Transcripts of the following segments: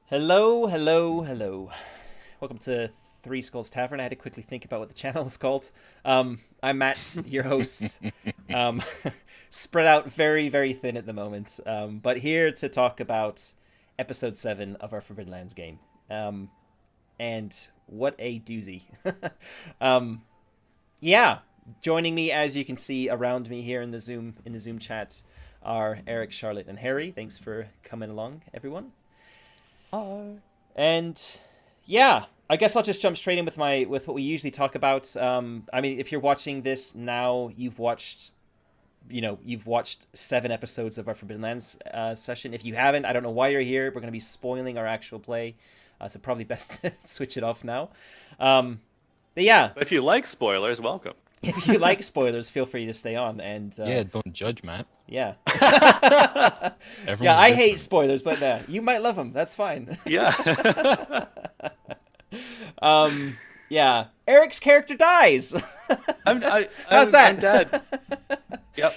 Hello, hello, hello. Welcome to Three Skulls Tavern. I had to quickly think about what the channel was called. I'm Matt, your host. Um, Spread out very, very thin at the moment. But here to talk about episode 7 of our Forbidden Lands game. And what a doozy. um, yeah, joining me, as you can see around me here in the Zoom chat, are Eric, Charlotte, and Harry. Thanks for coming along, everyone. And yeah, I guess I'll just jump straight in with what we usually talk about. I mean, if you're watching this now, you've watched 7 episodes of our Forbidden Lands session. If you haven't, I don't know why you're here. We're going to be spoiling our actual play, so probably best to switch it off now. But yeah, But if you like spoilers, welcome. if you like spoilers, feel free to stay on. And Yeah, don't judge, Matt. yeah, yeah, Everyone's I different. hate spoilers, but you might love them. That's fine. Yeah. Yeah, Eric's character dies. How's that? I'm dead. Yep.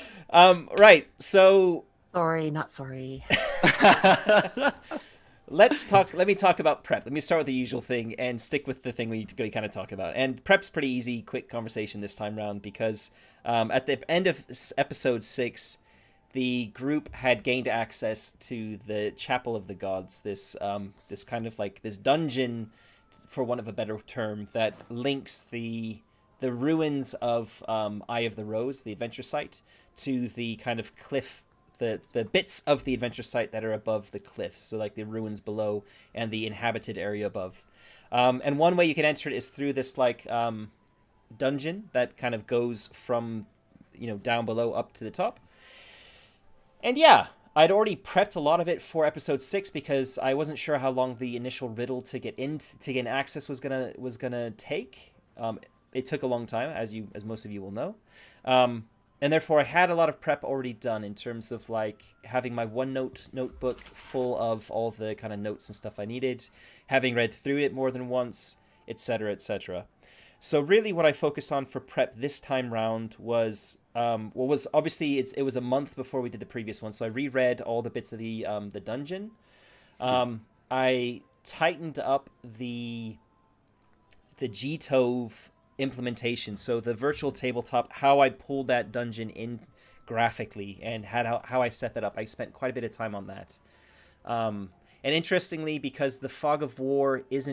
Right. So Sorry, not sorry. let me talk about prep. Let me start with the usual thing and stick with the thing we kind of talk about. And prep's pretty easy, quick conversation this time round because at the end of episode 6, the group had gained access to the Chapel of the Gods. This kind of like this dungeon, for want of a better term, that links the ruins of Eye of the Rose, the adventure site, to the kind of cliff, the bits of the adventure site that are above the cliffs, so like the ruins below and the inhabited area above. And one way you can enter it is through this like dungeon that kind of goes from down below up to the top. And yeah, I'd already prepped a lot of it for episode 6 because I wasn't sure how long the initial riddle to get access was gonna take. It took a long time, as most of you will know, and therefore I had a lot of prep already done in terms of like having my OneNote notebook full of all the kind of notes and stuff I needed, having read through it more than once, etc., etc. So really what I focused on for prep this time round was obviously it was a month before we did the previous one, so I reread all the bits of the dungeon. I tightened up the Gtove implementation, so the virtual tabletop, how I pulled that dungeon in graphically and how I set that up. I spent quite a bit of time on that. And interestingly, because the Fog of War is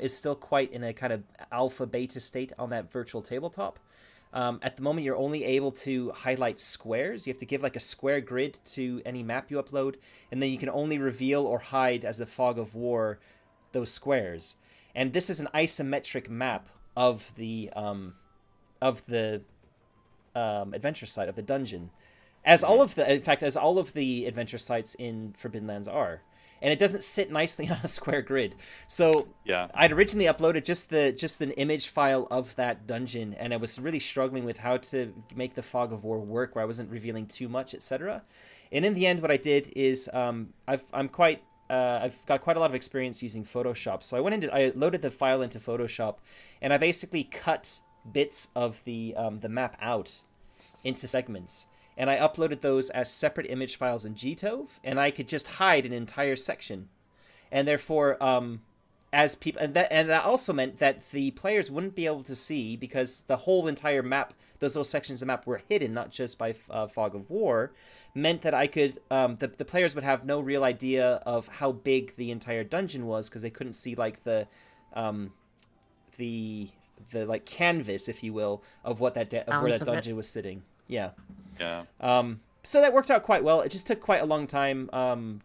still quite in a kind of alpha beta state on that virtual tabletop, at the moment you're only able to highlight squares. You have to give like a square grid to any map you upload, and then you can only reveal or hide as a Fog of War those squares. And this is an isometric map of the adventure site of the dungeon, as all of the adventure sites in Forbidden Lands are. And it doesn't sit nicely on a square grid. So Yeah. I'd originally uploaded just an image file of that dungeon, and I was really struggling with how to make the Fog of War work, where I wasn't revealing too much, etc. And in the end, what I did is I've got quite a lot of experience using Photoshop. So I loaded the file into Photoshop, and I basically cut bits of the map out into segments. And I uploaded those as separate image files in Gtove, and I could just hide an entire section. And therefore, as people, and that also meant that the players wouldn't be able to see, because the whole entire map, those little sections of map were hidden, not just by Fog of War, meant that I could, the players would have no real idea of how big the entire dungeon was, because they couldn't see like the like canvas, if you will, of what of where that dungeon was sitting. Yeah. Yeah. So that worked out quite well. It just took quite a long time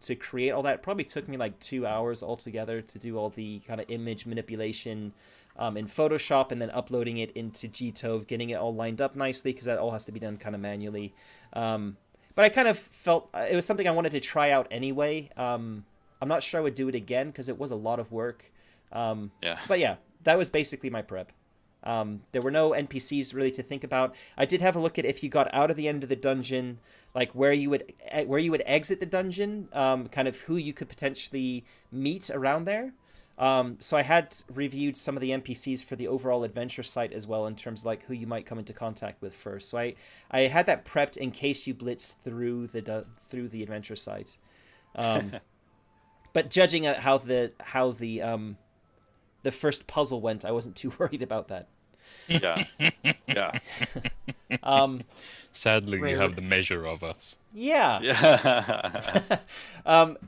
to create all that. It probably took me like 2 hours altogether to do all the kind of image manipulation in Photoshop, and then uploading it into Gtove, getting it all lined up nicely, because that all has to be done kind of manually. But I kind of felt it was something I wanted to try out anyway. I'm not sure I would do it again because it was a lot of work. Yeah. But yeah, that was basically my prep. There were no NPCs really to think about. I did have a look at, if you got out of the end of the dungeon, like where you would exit the dungeon, kind of who you could potentially meet around there. So I had reviewed some of the NPCs for the overall adventure site as well, in terms of like who you might come into contact with first. So I had that prepped in case you blitz through the adventure site. But judging at how the first puzzle went, I wasn't too worried about that. Yeah. Yeah. Sadly, you have Rude. the measure of us. Yeah. Yeah.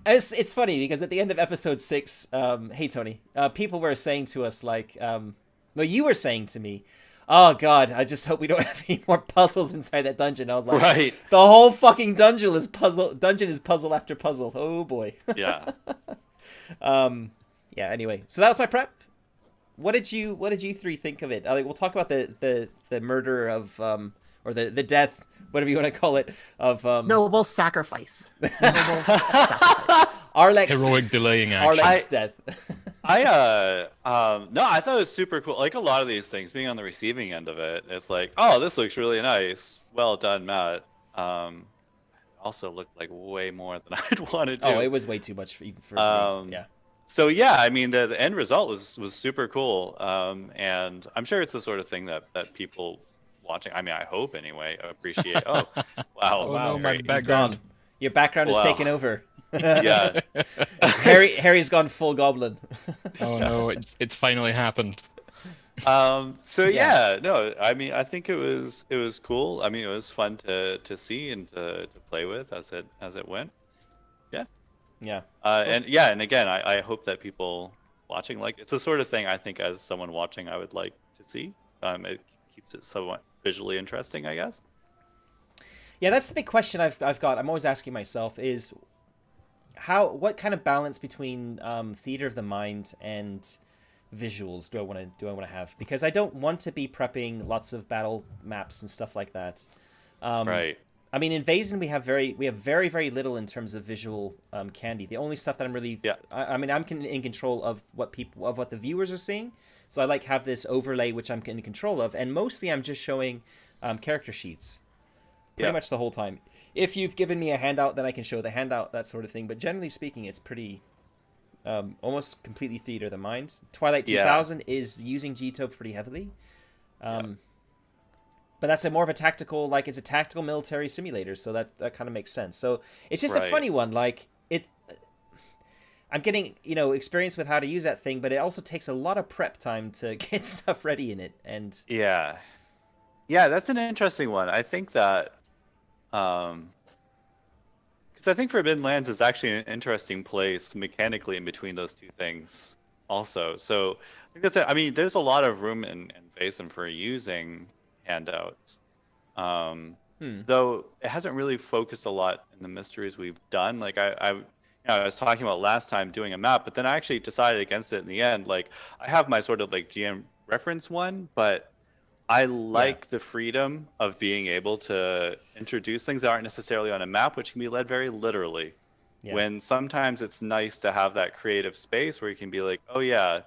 It's funny because at the end of episode 6, hey Tony, people were saying to us like, well, you were saying to me, "Oh God, I just hope we don't have any more puzzles inside that dungeon." I was like, Right. the whole fucking dungeon is puzzle after puzzle. Oh boy. Yeah. Yeah. Anyway, so that was my prep. What did you three think of it? We'll talk about the murder of or the death, whatever you want to call it, of Noble sacrifice. Noble sacrifice. Arlex. Heroic delaying action. Arlex's death. No, I thought it was super cool. Like a lot of these things, being on the receiving end of it, it's like, oh, this looks really nice. Well done, Matt. Also looked like way more than I'd want to do. Oh, it was way too much even for me. Yeah. So yeah, I mean the end result was super cool. And I'm sure it's the sort of thing that people watching, I mean I hope anyway, appreciate. Oh, wow. Oh, Wow. no, my great. background. Your background is Wow. taken over. Yeah. Harry's gone full goblin. Oh no, it's finally happened. So yeah, no, I mean I think it was cool. I mean it was fun to see and to play with as it went. Yeah. Yeah. And again, I hope that people watching, like, it's the sort of thing I think as someone watching I would like to see. It keeps it somewhat visually interesting, I guess. Yeah, that's the big question I've got. I'm always asking myself is what kind of balance between theater of the mind and visuals do I want to have? Because I don't want to be prepping lots of battle maps and stuff like that. Right. I mean, in Vaesen we have very very little in terms of visual candy. The only stuff that I'm really I mean I'm in control of what the viewers are seeing. So I have this overlay which I'm in control of, and mostly I'm just showing character sheets pretty much the whole time. If you've given me a handout, then I can show the handout, that sort of thing. But generally speaking, it's pretty almost completely theater of the mind. Twilight 2000 is using GTOV pretty heavily. But that's more of a tactical, it's a tactical military simulator, so that kind of makes sense. So it's just a funny one. I'm getting, experience with how to use that thing, but it also takes a lot of prep time to get stuff ready in it. And Yeah, that's an interesting one. I think that, because I think Forbidden Lands is actually an interesting place mechanically in between those two things also. So I think that's it. I mean, there's a lot of room in Vaesen for using handouts. Though it hasn't really focused a lot in the mysteries we've done. Like I was talking about last time doing a map, but then I actually decided against it in the end. Like I have my sort of GM reference one, but I like the freedom of being able to introduce things that aren't necessarily on a map, which can be led very literally. Yeah. When sometimes it's nice to have that creative space where you can be like, oh yeah,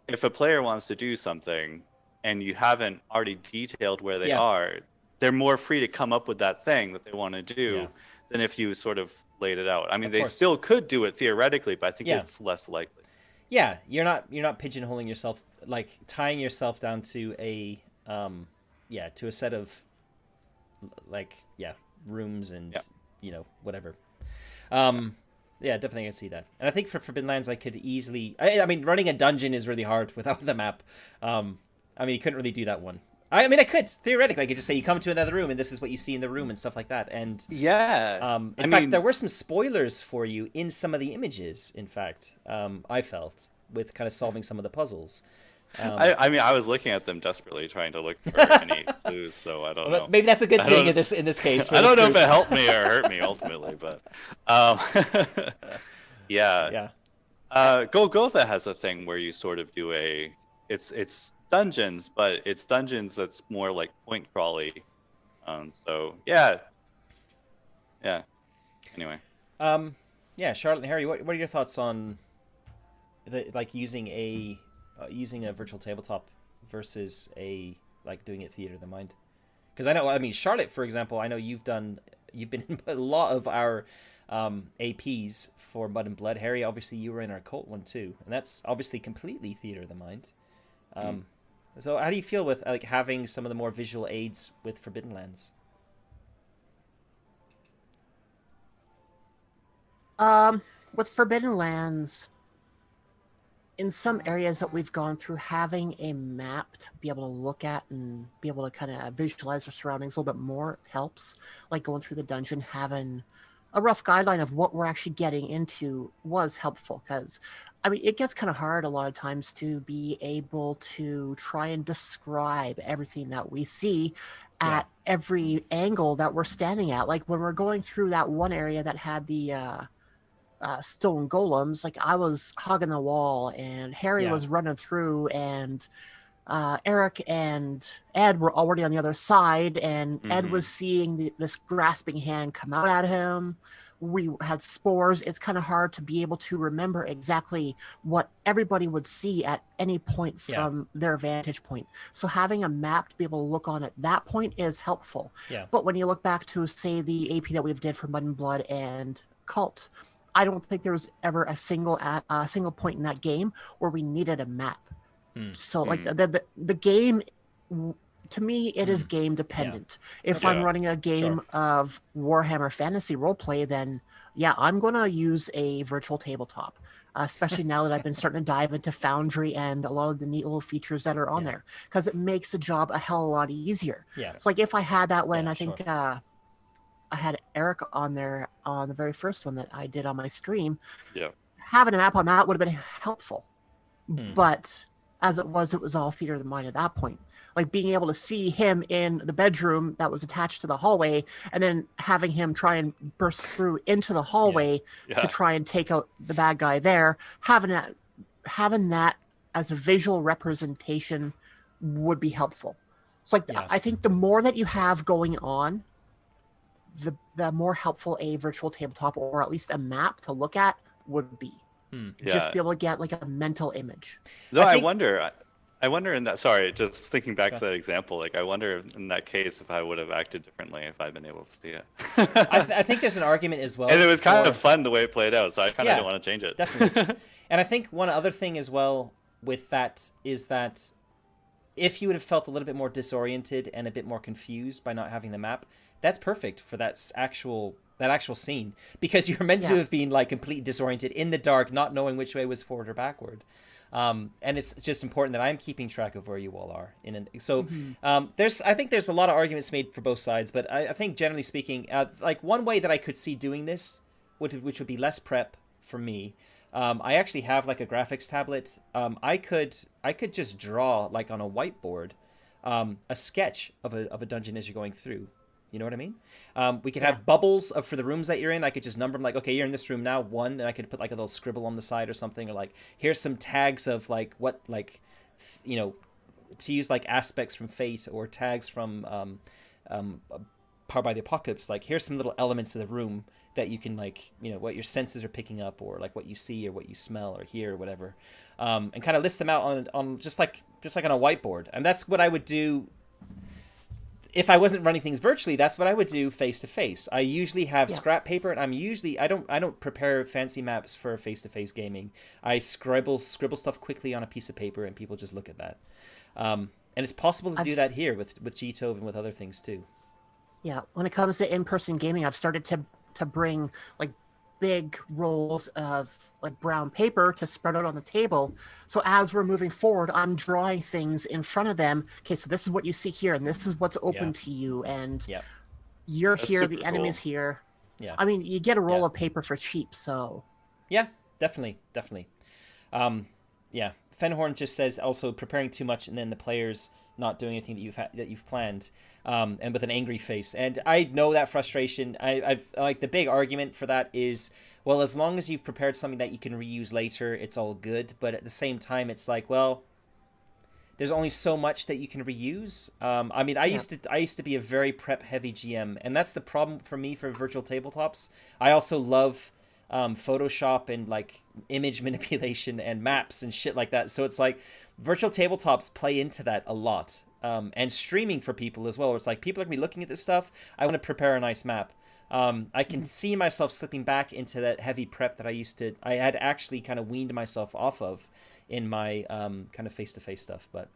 if a player wants to do something and you haven't already detailed where they are, they're more free to come up with that thing that they want to do than if you sort of laid it out. I mean, they still could do it theoretically, but I think it's less likely. Yeah, you're not pigeonholing yourself, tying yourself down to a to a set of rooms and whatever. Definitely I can see that. And I think for Forbidden Lands I could easily I mean running a dungeon is really hard without the map. I mean you couldn't really do that one. I mean I could theoretically, I could just say you come to another room and this is what you see in the room and stuff like that. And in fact there were some spoilers for you in some of the images, in fact. I felt with kind of solving some of the puzzles. I mean, I was looking at them desperately, trying to look for any clues. So I don't know. Maybe that's a good thing in this case. I don't know if it helped me or hurt me ultimately, but yeah. Golgotha has a thing where you sort of do it's dungeons, but it's dungeons that's more like point crawly. So yeah. Anyway. Charlotte and Harry, what are your thoughts on using a virtual tabletop versus doing it theater of the mind? Because I mean Charlotte, for example, I know you've been in a lot of our APs for Mud and Blood. Harry, obviously you were in our cult one too, and that's obviously completely theater of the mind. So how do you feel with having some of the more visual aids with Forbidden Lands? with Forbidden Lands, in some areas that we've gone through, having a map to be able to look at and be able to kind of visualize our surroundings a little bit more helps. Like going through the dungeon, having a rough guideline of what we're actually getting into was helpful, because I mean it gets kind of hard a lot of times to be able to try and describe everything that we see at every angle that we're standing at. Like when we're going through that one area that had the stone golems, like I was hogging the wall and Harry was running through, and Eric and Ed were already on the other side, and Ed was seeing this grasping hand come out at him. We had spores. It's kind of hard to be able to remember exactly what everybody would see at any point from their vantage point. So having a map to be able to look on at that point is helpful. But when you look back to, say, the AP that we've did for Mud and Blood and Cult, I don't think there was ever a single point in that game where we needed a map. So like the game, to me, it is game dependent. If I'm running a game of Warhammer Fantasy Roleplay, then I'm going to use a virtual tabletop, especially now that I've been starting to dive into Foundry and a lot of the neat little features that are on there, because it makes the job a hell of a lot easier. So like if I had that when I think I had Eric on there on the very first one that I did on my stream, having a map on that would have been helpful. But as it was all theater of the mind at that point. Like being able to see him in the bedroom that was attached to the hallway, and then having him try and burst through into the hallway to try and take out the bad guy there. Having that as a visual representation would be helpful. It's like I think the more that you have going on, the more helpful a virtual tabletop or at least a map to look at would be. Just be able to get like a mental image. No, I wonder in that, sorry, just thinking back to that example, like I wonder in that case if I would have acted differently if I'd been able to see it. I think there's an argument as well. And it was kind of fun the way it played out, so I kind of didn't want to change it. Definitely. And I think one other thing as well with that is that if you would have felt a little bit more disoriented and a bit more confused by not having the map, that's perfect for that actual scene, because you're meant to have been like completely disoriented in the dark, not knowing which way was forward or backward. And it's just important that I'm keeping track of where you all are. I think there's a lot of arguments made for both sides, but I think generally speaking, like one way that I could see doing this, which would be less prep for me. I actually have like a graphics tablet. I could just draw like on a whiteboard, a sketch of a dungeon as you're going through. You know what I mean? We could have bubbles for the rooms that you're in. I could just number them like, okay, you're in this room now, 1, and I could put like a little scribble on the side or something, or like, here's some tags of like what, like, to use like aspects from Fate or tags from Powered by the Apocalypse. Like, here's some little elements of the room that you can like, what your senses are picking up, or like what you see or what you smell or hear or whatever, and kind of list them out on just like on a whiteboard. And that's what I would do. If I wasn't running things virtually, that's what I would do face to face. I usually have scrap paper, and I don't prepare fancy maps for face to face gaming. I scribble stuff quickly on a piece of paper, and people just look at that. And it's possible to do that here with Gtove and with other things too. Yeah, when it comes to in-person gaming, I've started to bring like big rolls of like brown paper to spread out on the table. So as we're moving forward, I'm drawing things in front of them. Okay, so this is what you see here, and this is what's open to you, and you're That's here, the enemy's here. Yeah, I mean, you get a roll of paper for cheap, so. Yeah, definitely. Fenhorn just says also preparing too much, and then the players not doing anything that you've planned, and with an angry face. And I know that frustration. I've like the big argument for that is, well, as long as you've prepared something that you can reuse later, it's all good. But at the same time, it's like, well, there's only so much that you can reuse. I mean, I used to be a very prep heavy GM, and that's the problem for me for virtual tabletops. I also love Photoshop and like image manipulation and maps and shit like that. So it's like virtual tabletops play into that a lot, and streaming for people as well, where it's like people are gonna be looking at this stuff. I want to prepare a nice map, I can see myself slipping back into that heavy prep that I had actually kind of weaned myself off of in my kind of face-to-face stuff. But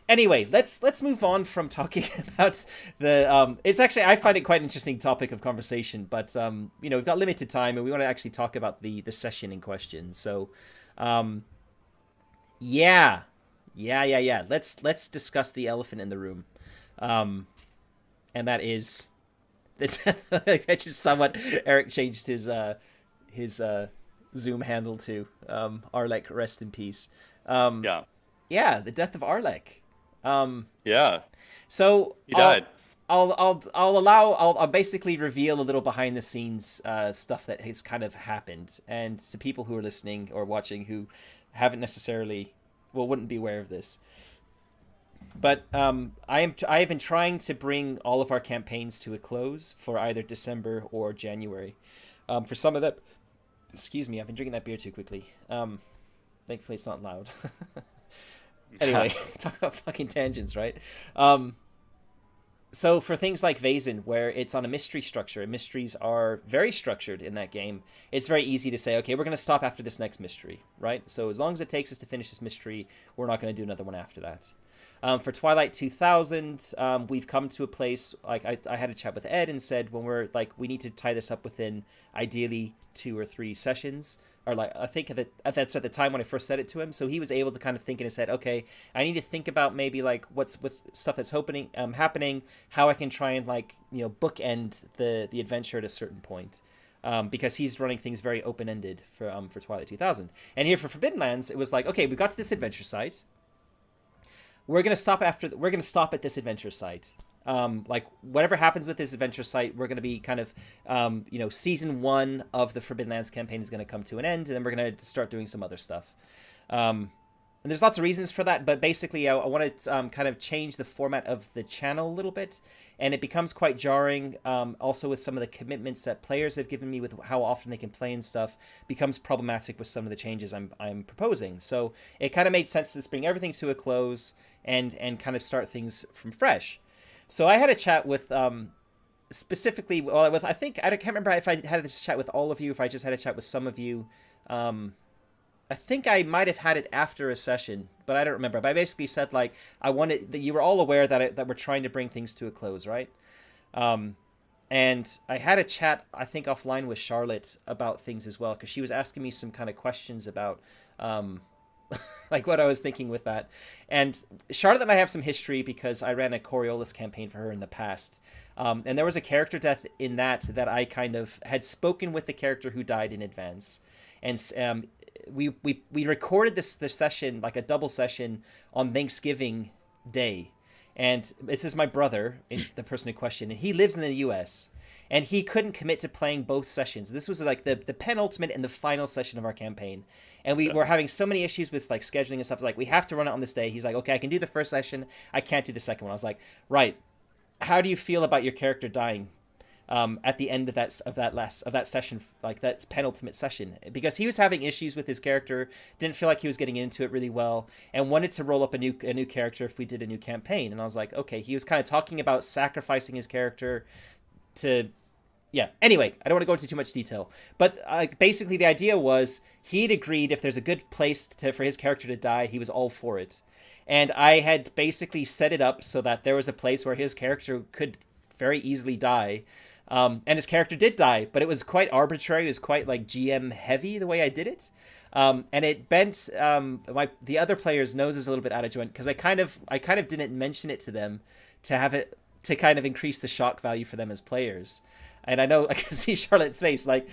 anyway, let's move on from talking about the it's actually, I find it quite an interesting topic of conversation, but we've got limited time and we want to actually talk about the session in question. So yeah, let's discuss the elephant in the room, and that is the death. I just saw what Eric changed his Zoom handle to. Arlek, rest in peace. The death of Arlek. So he died. I'll basically reveal a little behind the scenes stuff that has kind of happened, and to people who are listening or watching who haven't necessarily, wouldn't be aware of this. But I have been trying to bring all of our campaigns to a close for either December or January. For some of that, excuse me, I've been drinking that beer too quickly. Thankfully, it's not loud. Anyway, talk about fucking tangents, right? So for things like Vaesen, where it's on a mystery structure, and mysteries are very structured in that game, it's very easy to say, okay, we're going to stop after this next mystery, right? So as long as it takes us to finish this mystery, we're not going to do another one after that. For Twilight 2000, we've come to a place, like I had a chat with Ed and said, when we're like, we need to tie this up within ideally 2 or 3 sessions. Or like, I think that's at the time when I first said it to him. So he was able to kind of think in his head, okay, I need to think about maybe like what's with stuff that's happening, how I can try and like, bookend the adventure at a certain point. Because he's running things very open-ended for Twilight 2000. And here for Forbidden Lands, it was like, okay, we got to this adventure site. We're gonna stop at this adventure site. Like whatever happens with this adventure site, we're gonna be kind of, season 1 of the Forbidden Lands campaign is gonna come to an end, and then we're gonna start doing some other stuff. And there's lots of reasons for that, but basically I want to kind of change the format of the channel a little bit, and it becomes quite jarring. Also with some of the commitments that players have given me with how often they can play and stuff, becomes problematic with some of the changes I'm proposing. So it kind of made sense to just bring everything to a close and kind of start things from fresh. So I had a chat with specifically, I can't remember if I had this chat with all of you, if I just had a chat with some of you. I think I might have had it after a session, but I don't remember. But I basically said, like, I wanted that you were all aware that we're trying to bring things to a close, right? And I had a chat, I think, offline with Charlotte about things as well, because she was asking me some kind of questions about like what I was thinking with that. And Charlotte and I have some history because I ran a Coriolis campaign for her in the past. And there was a character death in that I kind of had spoken with the character who died in advance. And we recorded this session, like a double session, on Thanksgiving Day. And this is my brother, the person in question, and he lives in the US. And he couldn't commit to playing both sessions. This was like the penultimate and the final session of our campaign. And we were having so many issues with like scheduling and stuff. Like, we have to run it on this day. He's like, okay, I can do the first session. I can't do the second one. I was like, right. How do you feel about your character dying at the end of that session, like that penultimate session? Because he was having issues with his character, didn't feel like he was getting into it really well, and wanted to roll up a new character if we did a new campaign. And I was like, okay. He was kind of talking about sacrificing his character to... Yeah, anyway, I don't want to go into too much detail. But basically the idea was he'd agreed if there's a good place for his character to die, he was all for it. And I had basically set it up so that there was a place where his character could very easily die. And his character did die, but it was quite arbitrary. It was quite like GM heavy the way I did it. And it bent the other players' noses a little bit out of joint because I kind of didn't mention it to them to have it to kind of increase the shock value for them as players. And I know I can see Charlotte's face. Like,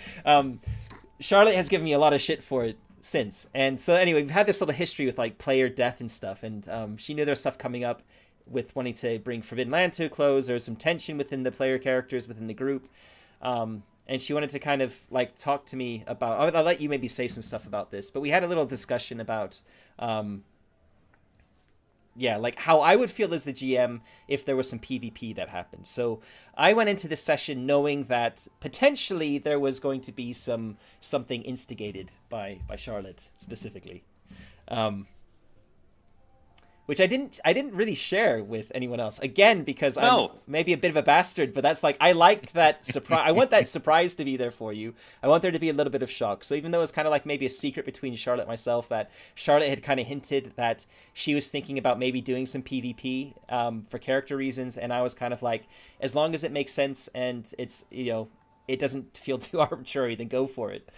Charlotte has given me a lot of shit for it since. And so anyway, we've had this little history with like player death and stuff. And she knew there was stuff coming up with wanting to bring Forbidden Land to a close. There was some tension within the player characters within the group. And she wanted to kind of like talk to me about... I'll let you maybe say some stuff about this. But we had a little discussion about... like how I would feel as the GM if there was some PvP that happened. So I went into this session knowing that potentially there was going to be something instigated by Charlotte specifically. which I didn't really share with anyone else. Again, because I'm No. maybe a bit of a bastard, but that's like I like that surprise. I want that surprise to be there for you. I want there to be a little bit of shock. So even though it's kind of like maybe a secret between Charlotte and myself, that Charlotte had kind of hinted that she was thinking about maybe doing some PvP for character reasons, and I was kind of like, as long as it makes sense and it's, you know, it doesn't feel too arbitrary, then go for it.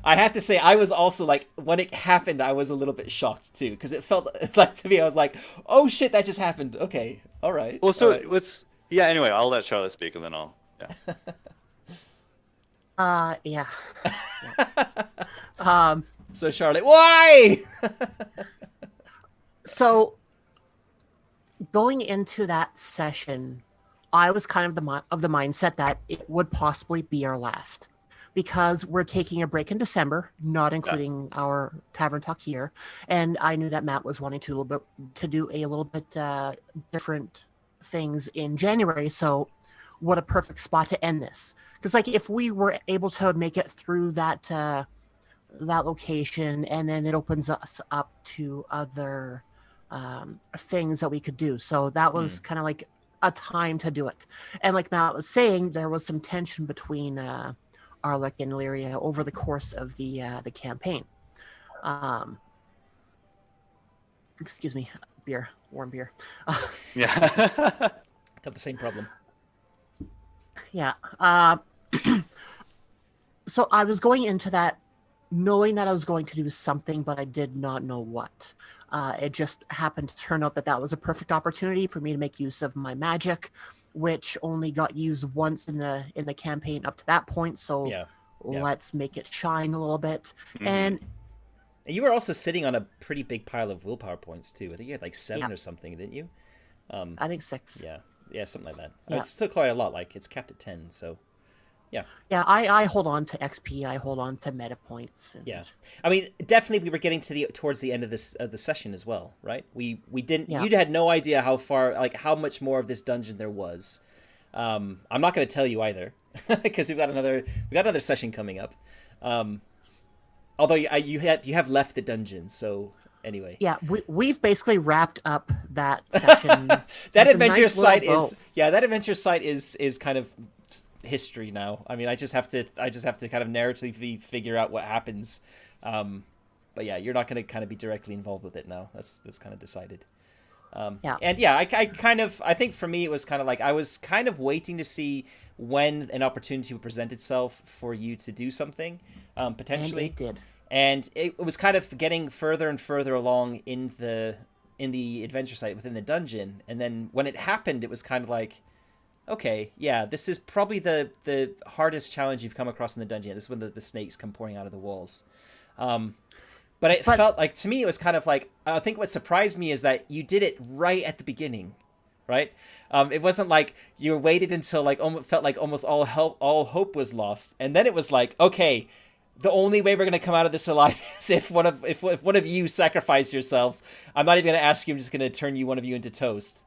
I have to say, I was also like, when it happened, I was a little bit shocked too, because it felt like, to me, I was like, oh shit, that just happened. Okay, all right. Well, so all right. let's. Yeah. Anyway, I'll let Charlotte speak, and then I'll. Yeah. Yeah. So Charlotte, why? So going into that session, I was kind of the mindset that it would possibly be our last, because we're taking a break in December, not including our tavern talk here, and I knew that Matt was wanting to do a little bit different things in January. So, what a perfect spot to end this! Because like if we were able to make it through that location, and then it opens us up to other things that we could do. So that was kind of like a time to do it. And like Matt was saying, there was some tension between Arlek and Lyria over the course of the campaign. Excuse me, warm beer. Yeah. Got the same problem. Yeah. So I was going into that knowing that I was going to do something, but I did not know what. It just happened to turn out that was a perfect opportunity for me to make use of my magic, which only got used once in the campaign up to that point. So let's make it shine a little bit. Mm-hmm. And you were also sitting on a pretty big pile of willpower points too. I think you had like 7 or something, didn't you? I think 6. Yeah, something like that. Yeah. It's still quite a lot. Like it's capped at 10, so yeah. Yeah, I hold on to XP. I hold on to meta points. And... Yeah, I mean, definitely we were getting towards the end of the session as well, right? We didn't. Yeah. You had no idea how far, like how much more of this dungeon there was. I'm not going to tell you either, because we got another session coming up. Although you have left the dungeon, so anyway. Yeah, we've basically wrapped up that session. That adventure site is kind of history now. I mean, I just have to kind of narratively figure out what happens. But yeah, you're not going to kind of be directly involved with it now. That's kind of decided. And yeah, I think for me it was kind of like I was kind of waiting to see when an opportunity would present itself for you to do something, potentially. And it did. And it was kind of getting further and further along in the adventure site within the dungeon, and then when it happened, it was kind of like, okay, yeah, this is probably the hardest challenge you've come across in the dungeon. This is when the snakes come pouring out of the walls. But it felt like, to me, it was kind of like, I think what surprised me is that you did it right at the beginning, right? It wasn't like you waited until like felt like almost all hope was lost, and then it was like, okay, the only way we're gonna come out of this alive is if one of you sacrifice yourselves. I'm not even gonna ask you. I'm just gonna turn one of you into toast.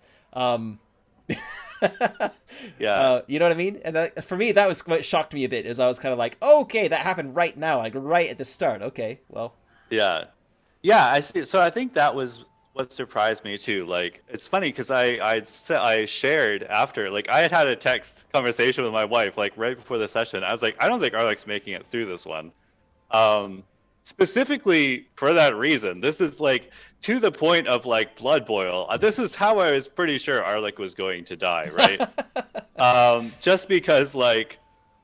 Yeah. You know what I mean? And for me, that was what shocked me a bit. Is I was kind of like, okay, that happened right now, like right at the start. Okay, well. Yeah, I see. So I think that was what surprised me too. Like, it's funny because I shared after, like, I had a text conversation with my wife like right before the session. I was like, I don't think Arlek's making it through this one. Specifically for that reason. This is like to the point of like blood boil. This is how I was pretty sure Arlek was going to die, right? Just because like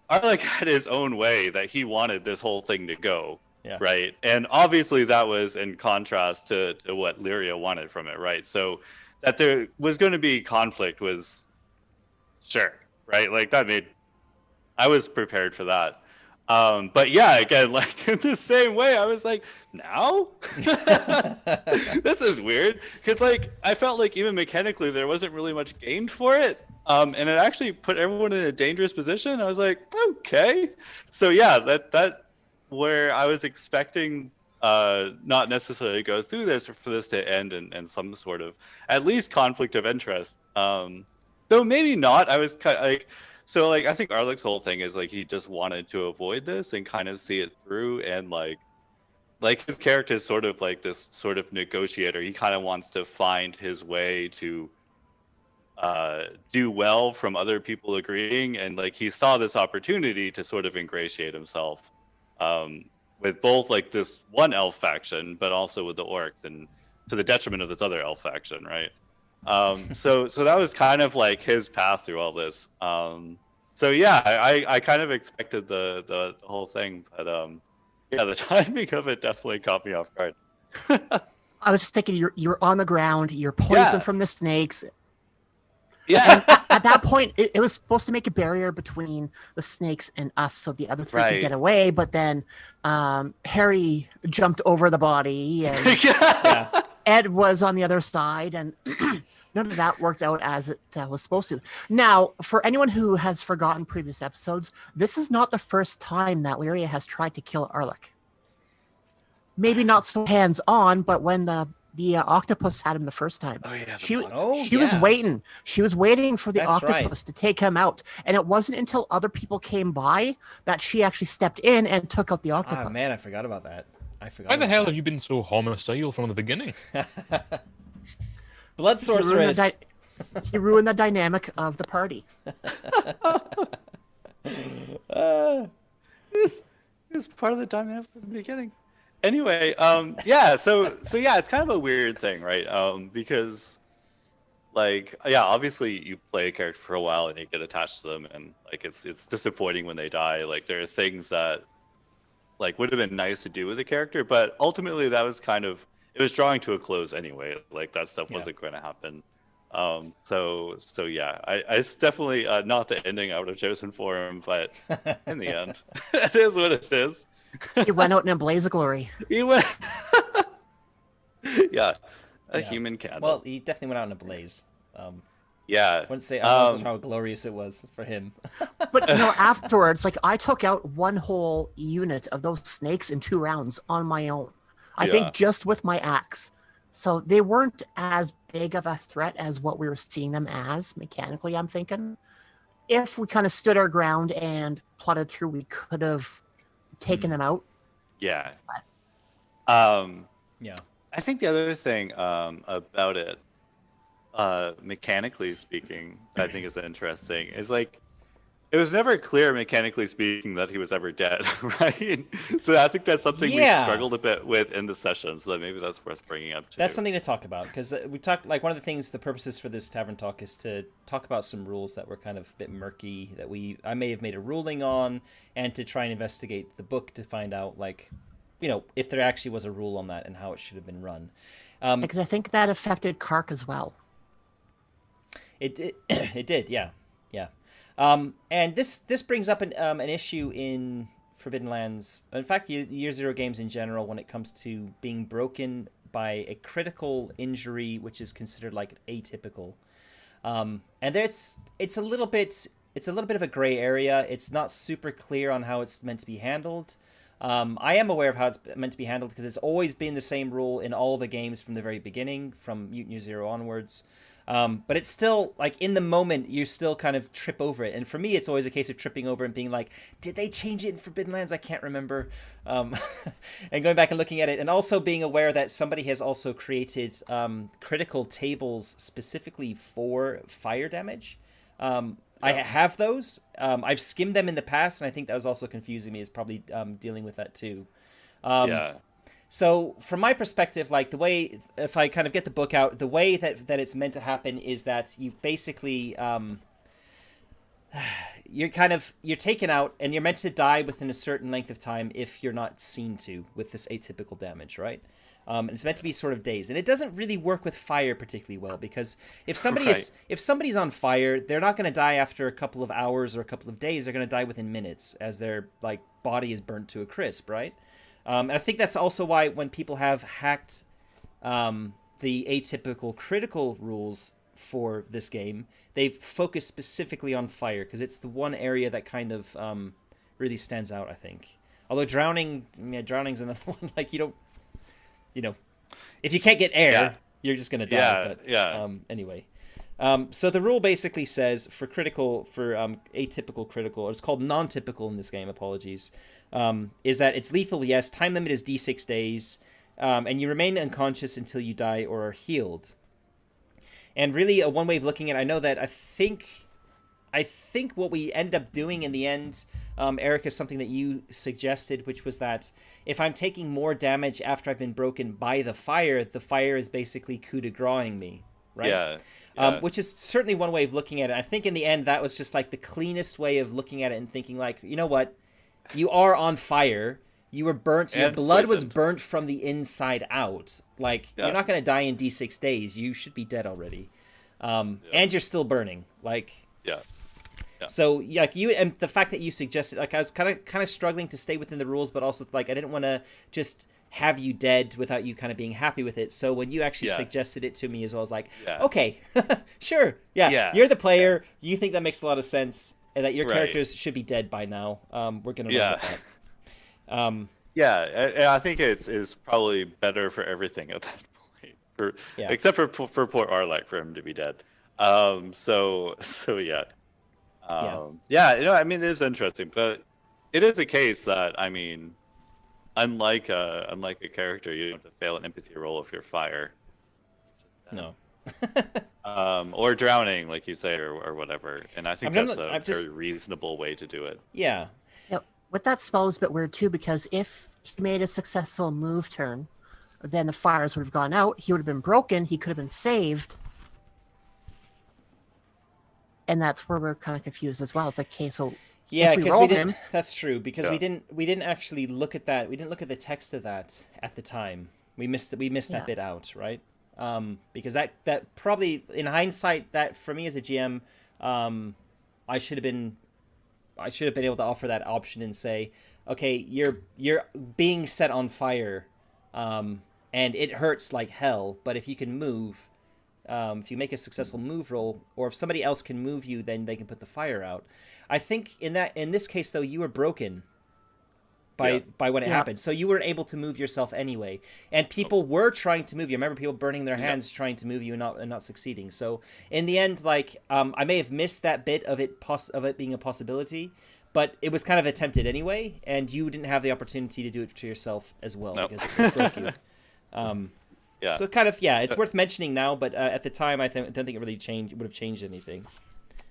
Arlek had his own way that he wanted this whole thing to go. Yeah. Right. And obviously that was in contrast to what Lyria wanted from it. Right. So that there was going to be conflict was sure. Right. Like I was prepared for that. But yeah, again, like in the same way, I was like, now this is weird. Cause like, I felt like even mechanically there wasn't really much gained for it. And it actually put everyone in a dangerous position. I was like, okay. So yeah, that, where I was expecting not necessarily go through this or for this to end in some sort of at least conflict of interest. Though maybe not. I was kind of like, so like I think Arlek's whole thing is like he just wanted to avoid this and kind of see it through and like like his character is sort of like this sort of negotiator. He kind of wants to find his way to do well from other people agreeing, and like he saw this opportunity to sort of ingratiate himself with both like this one elf faction, but also with the orcs, and to the detriment of this other elf faction, right? So that was kind of like his path through all this. So yeah, I kind of expected the whole thing, but yeah, the timing of it definitely caught me off guard. I was just thinking, you're on the ground, you're poisoned from the snakes. Yeah. At that point, it was supposed to make a barrier between the snakes and us, so the other three could get away. But then Harry jumped over the body, and Ed was on the other side, and none of that worked out as it was supposed to. Now, for anyone who has forgotten previous episodes, this is not the first time that Lyria has tried to kill Arlic. Maybe not so hands-on, but when the octopus had him the first time. Oh yeah. She was waiting. She was waiting for the octopus to take him out, and it wasn't until other people came by that she actually stepped in and took out the octopus. Ah, man, I forgot about that. Why the hell have you been so homicidal from the beginning? Blood sorceress. He ruined the dynamic of the party. It's part of the dynamic from the beginning. Anyway, yeah, so yeah, it's kind of a weird thing, right? Because, like, yeah, obviously you play a character for a while and you get attached to them, and like it's disappointing when they die. Like there are things that like would have been nice to do with the character, but ultimately that was kind of, it was drawing to a close anyway. Like that stuff wasn't going to happen. So yeah, it's definitely not the ending I would have chosen for him, but in the end, it is what it is. He went out in a blaze of glory. He went. Yeah, a human candle. Well, he definitely went out in a blaze. Yeah. I wouldn't say I don't know how glorious it was for him. But afterwards, like I took out one whole unit of those snakes in 2 rounds on my own. I think just with my axe. So they weren't as big of a threat as what we were seeing them as mechanically, I'm thinking. If we kind of stood our ground and plotted through, we could have taken them out. Yeah. Yeah. I think the other thing about it, mechanically speaking, I think is interesting, is like it was never clear mechanically speaking that he was ever dead, right? So I think that's something we struggled a bit with in the session, so that maybe that's worth bringing up too. That's something to talk about, because we talked, like, one of the things, the purposes for this tavern talk is to talk about some rules that were kind of a bit murky, that I may have made a ruling on, and to try and investigate the book to find out, like, you know, if there actually was a rule on that and how it should have been run. Because I think that affected Kark as well. It did, yeah. And this brings up an issue in Forbidden Lands. In fact, Year Zero games in general, when it comes to being broken by a critical injury, which is considered like atypical. And it's a little bit of a gray area. It's not super clear on how it's meant to be handled. I am aware of how it's meant to be handled because it's always been the same rule in all the games from the very beginning, from Mutant Year Zero onwards. But it's still, like, in the moment, you still kind of trip over it. And for me, it's always a case of tripping over and being like, did they change it in Forbidden Lands? I can't remember. And going back and looking at it, and also being aware that somebody has also created critical tables specifically for fire damage. I have those. I've skimmed them in the past, and I think that was also confusing me, is probably dealing with that too. So from my perspective, like, the way, if I kind of get the book out, the way that it's meant to happen is that you basically, you're taken out and you're meant to die within a certain length of time if you're not seen to with this atypical damage, right? And it's meant to be sort of dazed, and it doesn't really work with fire particularly well, because if somebody's on fire, they're not going to die after a couple of hours or a couple of days. They're going to die within minutes as their, like, body is burnt to a crisp, right? And I think that's also why when people have hacked the atypical critical rules for this game, they've focused specifically on fire, because it's the one area that kind of really stands out, I think. Although drowning's another one. Like, you don't, if you can't get air, you're just going to die. Anyway. So the rule basically says for atypical critical, or it's called non-typical in this game, apologies. is that it's lethal, yes. Time limit is D6 days, and you remain unconscious until you die or are healed. And really, one way of looking at it, I know that I think what we ended up doing in the end, Eric, is something that you suggested, which was that if I'm taking more damage after I've been broken by the fire is basically coup de grace-ing me, right? Yeah. Which is certainly one way of looking at it. I think in the end, that was just like the cleanest way of looking at it and thinking like, you know what? You are on fire. You were burnt. Your blood was burnt from the inside out. Like, you're not going to die in D6 days. You should be dead already. And you're still burning. Like... Yeah. So like you and the fact that you suggested, like I was kind of struggling to stay within the rules, but also like I didn't want to just have you dead without you kind of being happy with it. So when you actually suggested it to me as well, I was like, okay, sure, you're the player. You think that makes a lot of sense, and that your characters should be dead by now. We're gonna run with that. I think it's probably better for everything at that point, except for poor Arlek, for him to be dead. I mean, it is interesting, but it is a case that, I mean, unlike a character, you don't have to fail an empathy roll if you're fire. No. Or drowning, like you say, or whatever. And I think that's a very reasonable way to do it. Yeah. With that spell is a bit weird too, because if he made a successful move turn, then the fires would have gone out. He would have been broken. He could have been saved. And that's where we're kind of confused as well. It's like, okay, so because we didn't. That's true, because we didn't actually look at that. We didn't look at the text of that at the time. We missed that bit out, right? Because that probably, in hindsight, that for me as a GM, I should have been able to offer that option and say, okay, you're being set on fire, and it hurts like hell. But if you can move. If you make a successful move roll, or if somebody else can move you, then they can put the fire out. I think in this case, though, you were broken by when it happened, so you weren't able to move yourself anyway. And people were trying to move you. I remember people burning their hands trying to move you and not succeeding. So in the end, like I may have missed that bit of it being a possibility, but it was kind of attempted anyway, and you didn't have the opportunity to do it to yourself as well because it broke you. So kind of, it's worth mentioning now, but at the time, I don't think it really would have changed anything.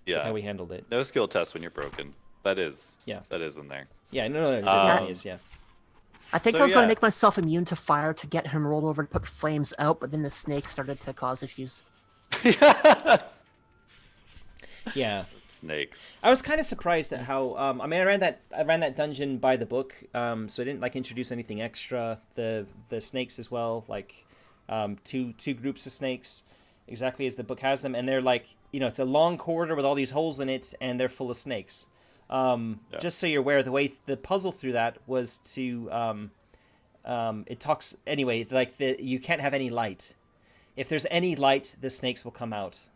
Yeah, with how we handled it. No skill test when you're broken. That is in there. Yeah, no, it definitely is. Yeah. I think I was going to make myself immune to fire to get him rolled over to put flames out, but then the snake started to cause issues. Yeah. Snakes. I was kind of surprised at how. I mean, I ran that dungeon by the book, so I didn't like introduce anything extra. The snakes as well, like. Two groups of snakes, exactly as the book has them, and they're like, it's a long corridor with all these holes in it, and they're full of snakes. Just so you're aware, the way the puzzle through that was to, it talks anyway. Like you can't have any light. If there's any light, the snakes will come out.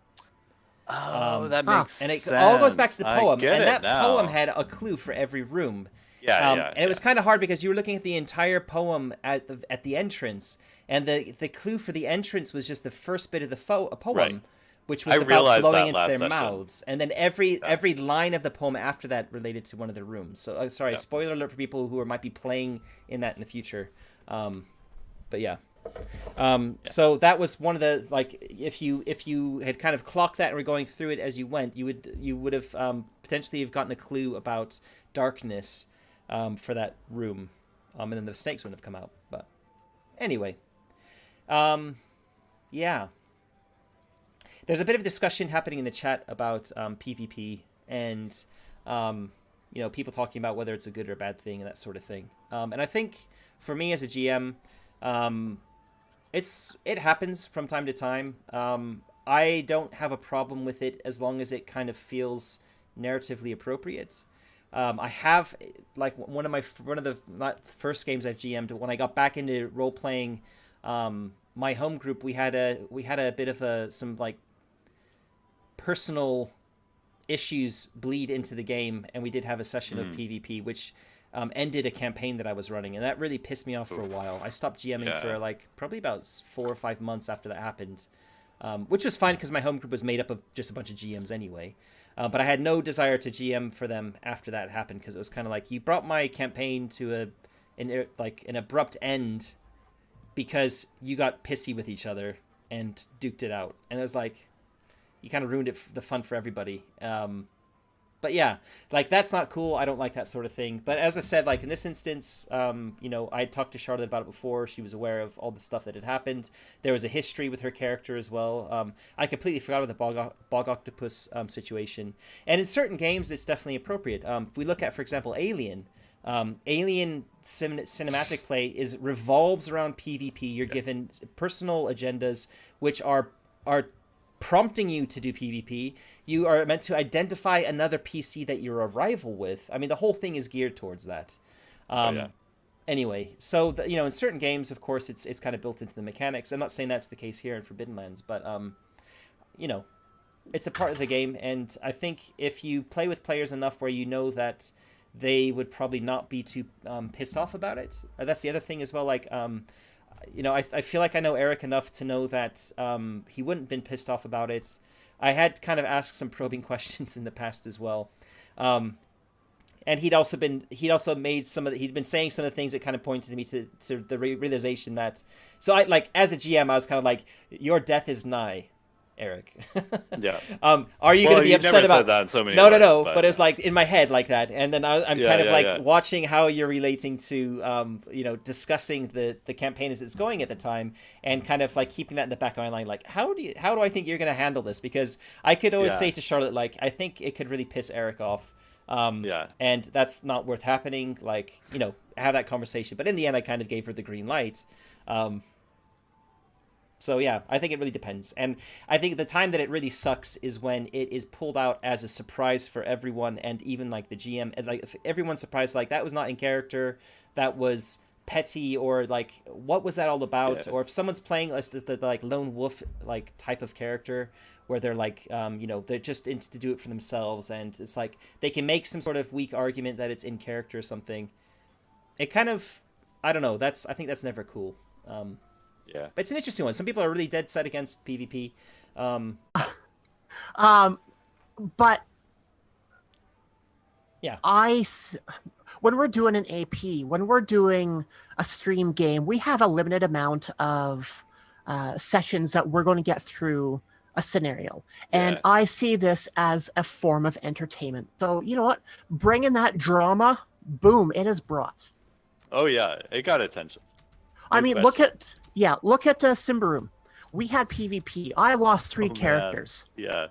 That makes sense. And it all goes back to the poem, and that now. poem had a clue for every room. And it was kind of hard because you were looking at the entire poem at the entrance, and the clue for the entrance was just the first bit of the poem, which was about blowing into their mouths, and then every line of the poem after that related to one of the rooms. So sorry, spoiler alert for people who might be playing in that in the future. But yeah. So that was one of the, like, if you had kind of clocked that and were going through it as you went, you would have potentially have gotten a clue about darkness for that room, and then the snakes wouldn't have come out. But anyway, there's a bit of discussion happening in the chat about PvP and people talking about whether it's a good or a bad thing and that sort of thing. And I think for me as a GM, it happens from time to time. I don't have a problem with it as long as it kind of feels narratively appropriate. I have, like, one of the not first games I've GM'd, when I got back into role playing, my home group, we had a bit of some like personal issues bleed into the game, and we did have a session of PvP, which ended a campaign that I was running, and that really pissed me off for a while. I stopped GMing for like probably about 4 or 5 months after that happened, which was fine because my home group was made up of just a bunch of GMs anyway. But I had no desire to GM for them after that happened, because it was kind of like, you brought my campaign to an abrupt end because you got pissy with each other and duked it out, and it was like, you kind of ruined the fun for everybody. But yeah, like, that's not cool. I don't like that sort of thing. But as I said, like, in this instance, I talked to Charlotte about it before. She was aware of all the stuff that had happened. There was a history with her character as well. I completely forgot about the bog octopus situation. And in certain games, it's definitely appropriate. If we look at, for example, Alien, cinematic play revolves around PvP. You're given personal agendas, which are prompting you to do PvP. You are meant to identify another PC that you're a rival with. I mean, the whole thing is geared towards that. Anyway, so in certain games, of course, it's kind of built into the mechanics. I'm not saying that's the case here in Forbidden Lands, but it's a part of the game, and I think if you play with players enough where you know that they would probably not be too pissed off about it. That's the other thing as well. Like, I feel like I know Eric enough to know that he wouldn't have been pissed off about it. I had kind of asked some probing questions in the past as well. And he'd also made he'd been saying some of the things that kind of pointed me to the realization that, so I, like, as a GM, I was kind of like, your death is nigh, Eric. Yeah. Are you going to be upset never about said that in so many No, words, but it's like in my head like that, and then I'm watching how you're relating to discussing the campaign as it's going at the time, and kind of like keeping that in the back of my mind, like, how do I think you're going to handle this? Because I could always say to Charlotte, like, I think it could really piss Eric off, and that's not worth happening. Like, have that conversation. But in the end, I kind of gave her the green light. So yeah, I think it really depends. And I think the time that it really sucks is when it is pulled out as a surprise for everyone, and even like the GM, and like, if everyone's surprised, like, that was not in character, that was petty, or like, what was that all about? Or if someone's playing the like lone wolf like type of character, where they're like, they're just into to do it for themselves, and it's like they can make some sort of weak argument that it's in character or something. It kind of, I don't know. I think that's never cool. But it's an interesting one. Some people are really dead set against PvP. But yeah, when we're doing an AP, when we're doing a stream game, we have a limited amount of sessions that we're going to get through a scenario. And I see this as a form of entertainment. So, you know what? Bringing that drama, boom, it is brought. Oh, yeah. It got attention. I mean, look at Simbaroom. We had PvP. I lost 3 characters. Man. Yeah.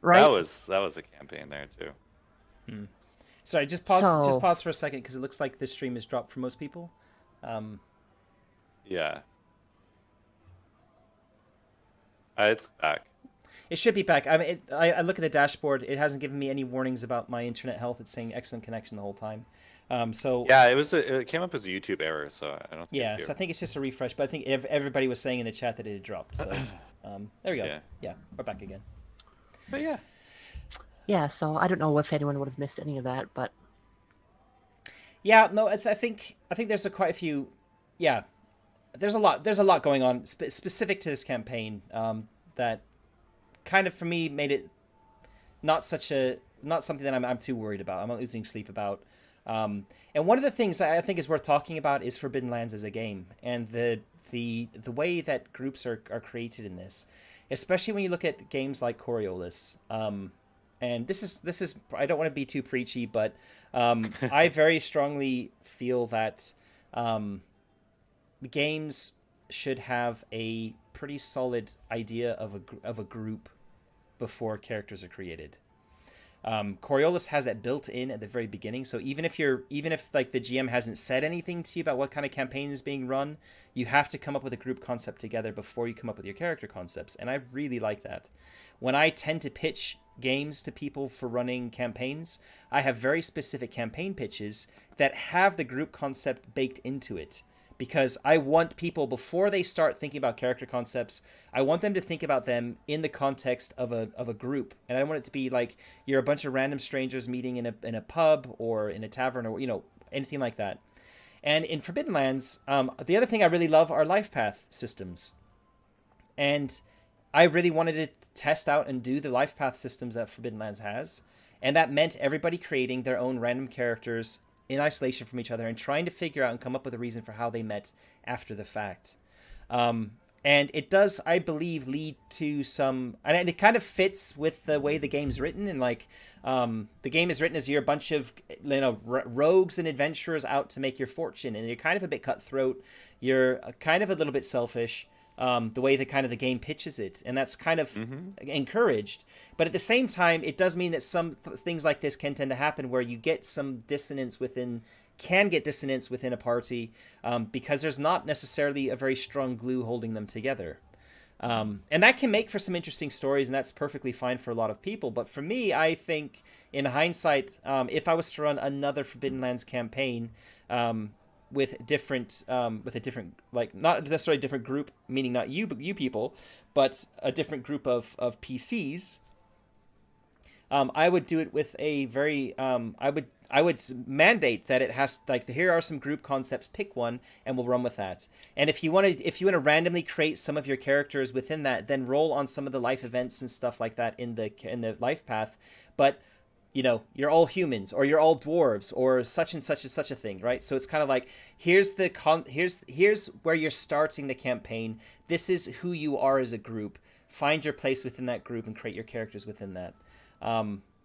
Right? That was a campaign there too. Sorry, just pause for a second, because it looks like this stream is dropped for most people. Yeah. It's back. It should be back. I mean, I look at the dashboard. It hasn't given me any warnings about my internet health. It's saying excellent connection the whole time. Yeah, it came up as a YouTube error, so I don't think. Yeah, so I think it's just a refresh, but I think everybody was saying in the chat that it had dropped. So there we go. Yeah, we're back again. But yeah. So I don't know if anyone would have missed any of that, but yeah, no, I think there's quite a few. Yeah, there's a lot going on specific to this campaign that kind of, for me, made it not something that I'm too worried about. I'm not losing sleep about. And one of the things I think is worth talking about is Forbidden Lands as a game, and the way that groups are created in this, especially when you look at games like Coriolis. And this is I don't want to be too preachy, but I very strongly feel that games should have a pretty solid idea of a group before characters are created. Coriolis has that built in at the very beginning, so even if like the GM hasn't said anything to you about what kind of campaign is being run, you have to come up with a group concept together before you come up with your character concepts, and I really like that. When I tend to pitch games to people for running campaigns, I have very specific campaign pitches that have the group concept baked into it, because I want people, before they start thinking about character concepts, I want them to think about them in the context of a group. And I don't want it to be like you're a bunch of random strangers meeting in a pub or in a tavern, or anything like that. And in Forbidden Lands, the other thing I really love are life path systems. And I really wanted to test out and do the life path systems that Forbidden Lands has, and that meant everybody creating their own random characters in isolation from each other and trying to figure out and come up with a reason for how they met after the fact. And it does, I believe, lead to some, and it kind of fits with the way the game's written. And like, the game is written as you're a bunch of, rogues and adventurers out to make your fortune, and you're kind of a bit cutthroat. You're kind of a little bit selfish. The way that kind of the game pitches it, and that's kind of encouraged. But at the same time, it does mean that some things like this can tend to happen where you get some dissonance within a party, because there's not necessarily a very strong glue holding them together. And that can make for some interesting stories, and that's perfectly fine for a lot of people. But for me, I think in hindsight, if I was to run another Forbidden Lands campaign, with a different, like, not necessarily a different group, meaning not you people, but a different group of PCs, I would do it with a very, I would mandate that it has, like, here are some group concepts, pick one, and we'll run with that. And if you want to randomly create some of your characters within that, then roll on some of the life events and stuff like that in the life path. But you're all humans, or you're all dwarves, or such and such is such a thing, right? So it's kind of like, here's where you're starting the campaign. This is who you are as a group. Find your place within that group and create your characters within that.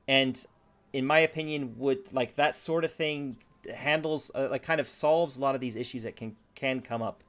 And in my opinion, would, like, that sort of thing handles, like, kind of solves a lot of these issues that can come up.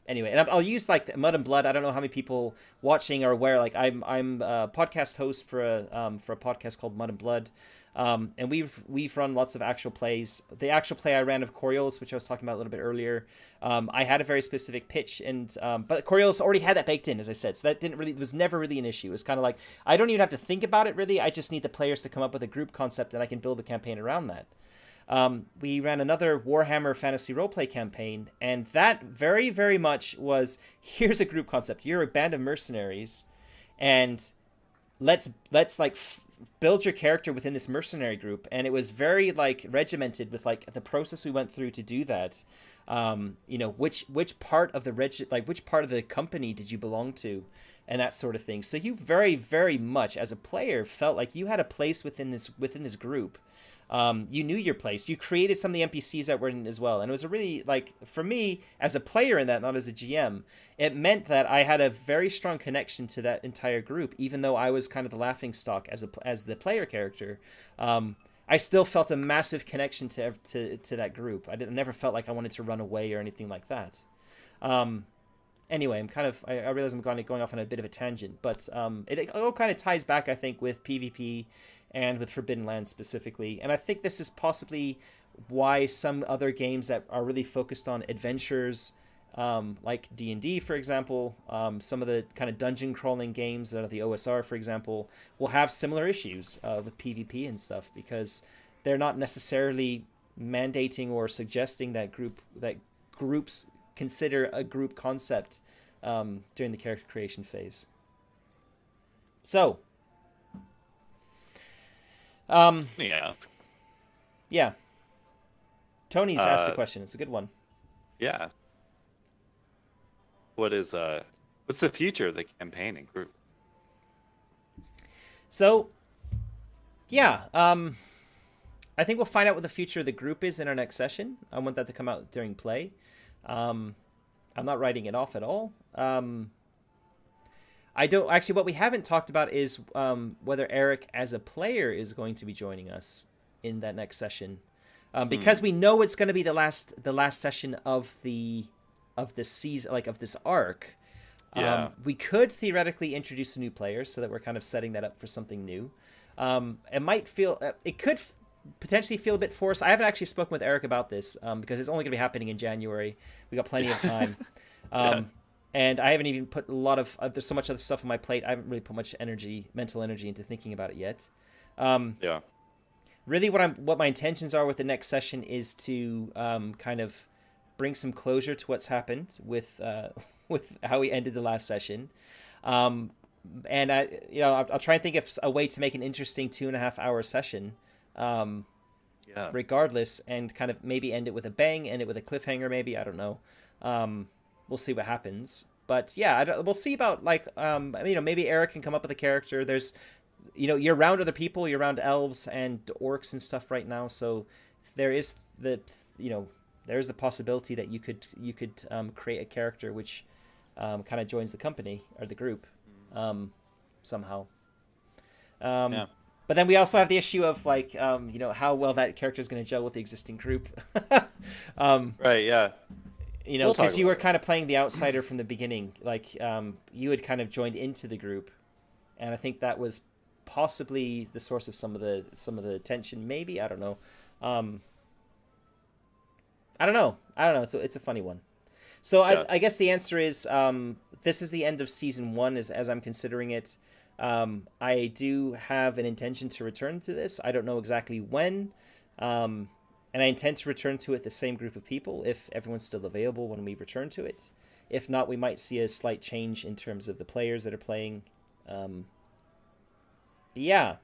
Anyway, and I'll use, like, Mud and Blood. I don't know how many people watching are aware. Like, I'm a podcast host for a podcast called Mud and Blood, and we've run lots of actual plays. The actual play I ran of Coriolis, which I was talking about a little bit earlier, I had a very specific pitch, and but Coriolis already had that baked in, as I said, so that was never really an issue. It was kind of like, I don't even have to think about it really. I just need the players to come up with a group concept, and I can build the campaign around that. We ran another Warhammer Fantasy Roleplay campaign, and that very, very much was, here's a group concept. You're a band of mercenaries, and let's build your character within this mercenary group. And it was very, like, regimented with, like, the process we went through to do that. Which part of which part of the company did you belong to, and that sort of thing. So you very, very much as a player felt like you had a place within this group. You knew your place. You created some of the NPCs that were in it as well. And it was a really, like, for me, as a player in that, not as a GM, it meant that I had a very strong connection to that entire group, even though I was kind of the laughingstock as the player character. I still felt a massive connection to that group. I never felt like I wanted to run away or anything like that. Anyway, I realize I'm going off on a bit of a tangent, but it all kind of ties back, I think, with PvP and with Forbidden Lands specifically. And I think this is possibly why some other games that are really focused on adventures, like D&D, for example, some of the kind of dungeon crawling games, the OSR, for example, will have similar issues with PvP and stuff, because they're not necessarily mandating or suggesting that groups consider a group concept during the character creation phase. So, yeah. Tony's asked a question. It's a good one. Yeah. What's the future of the campaign and group? So, yeah, I think we'll find out what the future of the group is in our next session. I want that to come out during play. I'm not writing it off at all. I don't actually. What we haven't talked about is whether Eric, as a player, is going to be joining us in that next session, because we know it's going to be the last session of this season, like of this arc. Yeah. We could theoretically introduce a new player so that we're kind of setting that up for something new. It could potentially feel a bit forced. I haven't actually spoken with Eric about this because it's only going to be happening in January. We got plenty of time. And I haven't even put a lot of there's so much other stuff on my plate. I haven't really put much mental energy into thinking about it yet. Really, what my intentions are with the next session is to kind of bring some closure to what's happened with how we ended the last session. And I'll try and think of a way to make an interesting 2.5 hour session. Regardless, and kind of maybe end it with a bang, end it with a cliffhanger. Maybe, I don't know. We'll see what happens. But yeah, we'll see about like maybe Eric can come up with a character. There's you're around other people, you're around elves and orcs and stuff right now, so there is there's the possibility that you could create a character which kind of joins the company or the group somehow. Yeah. But then we also have the issue of like how well that character is going to gel with the existing group. Right. Yeah. We'll talk because you about were it. kind of playing the outsider from the beginning. Like you had kind of joined into the group, and I think that was possibly the source of some of the tension. Maybe, I don't know. I don't know. It's a funny one. So Yeah. I guess the answer is this is the end of season 1 as I'm considering it. I do have an intention to return to this. I don't know exactly when. And I intend to return to it the same group of people if everyone's still available when we return to it. If not, we might see a slight change in terms of the players that are playing. Yeah,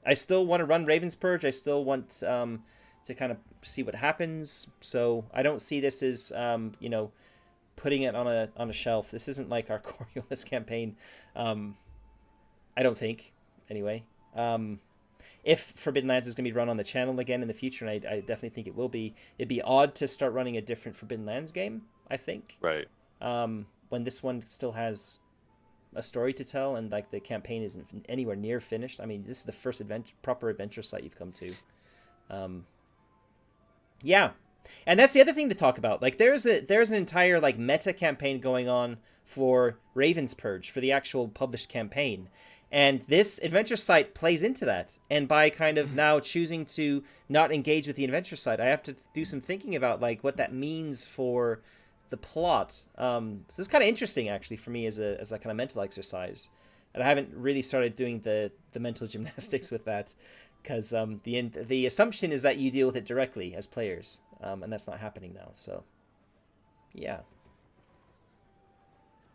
I still want to run Raven's Purge. I still want to kind of see what happens. So I don't see this as putting it on a shelf. This isn't like our Coriolis campaign. I don't think, anyway. If Forbidden Lands is going to be run on the channel again in the future, and I definitely think it will be, it'd be odd to start running a different Forbidden Lands game, I think. Right. When this one still has a story to tell and like the campaign isn't anywhere near finished. I mean, this is the first proper adventure site you've come to. Yeah. And that's the other thing to talk about. Like there's an entire like meta campaign going on for Raven's Purge, for the actual published campaign. And this adventure site plays into that. And by kind of now choosing to not engage with the adventure site, I have to do some thinking about like what that means for the plot. So it's kind of interesting actually for me as a kind of mental exercise. And I haven't really started doing the mental gymnastics with that because the assumption is that you deal with it directly as players. And that's not happening now. So yeah.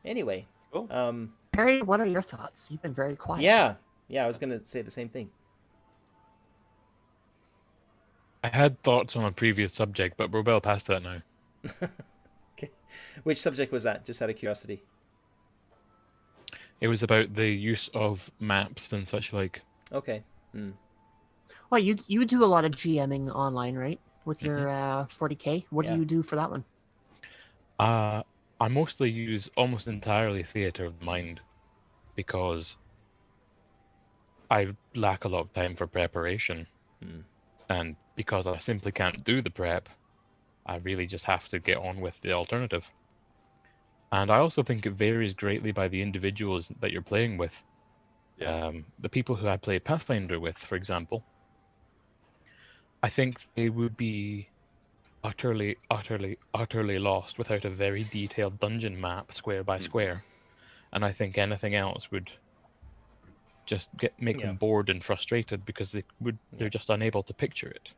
Anyway. Cool. Perry, what are your thoughts? You've been very quiet. Yeah, I was gonna say the same thing. I had thoughts on a previous subject, but we're well past that now. Okay, which subject was that? Just out of curiosity. It was about the use of maps and such like. Okay. Well, you do a lot of GMing online, right? With your 40K. What do Yeah. you do for that one? I mostly use almost entirely theater of the mind because I lack a lot of time for preparation. And because I simply can't do the prep, I really just have to get on with the alternative. And I also think it varies greatly by the individuals that you're playing with. Yeah. The people who I play Pathfinder with, for example, I think they would be utterly lost without a very detailed dungeon map, square by square. And I think anything else would just make them bored and frustrated because they're just unable to picture it.